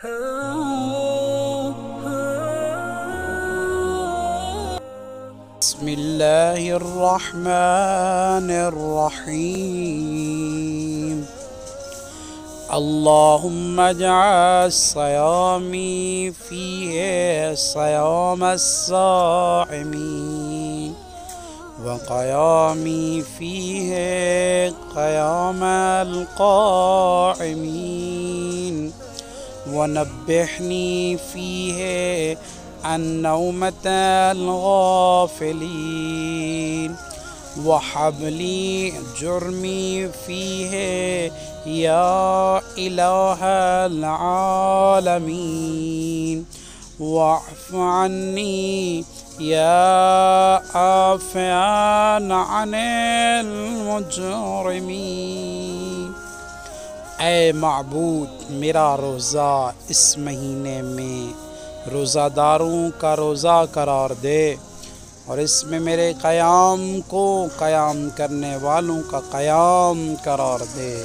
بسم الله الرحمن الرحيم. اللهم اجعل صيامي فيه صيام الصائمين، وقيامي فيه قيام القائمين، ونبحني فيه عن نومة الغافلين، وهب لي جرمي فيه يا إله العالمين، واعف عني یا عافیان عن المجرمین۔ اے معبود، میرا روزہ اس مہینے میں روزہ داروں کا روزہ قرار دے، اور اس میں میرے قیام کو قیام کرنے والوں کا قیام قرار دے،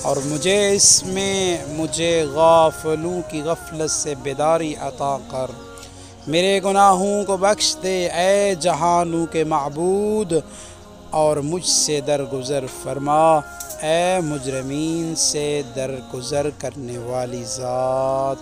اور مجھے غافلوں کی غفلت سے بیداری عطا کر، میرے گناہوں کو بخش دے اے جہانوں کے معبود، اور مجھ سے درگزر فرما اے مجرمین سے درگزر کرنے والی ذات۔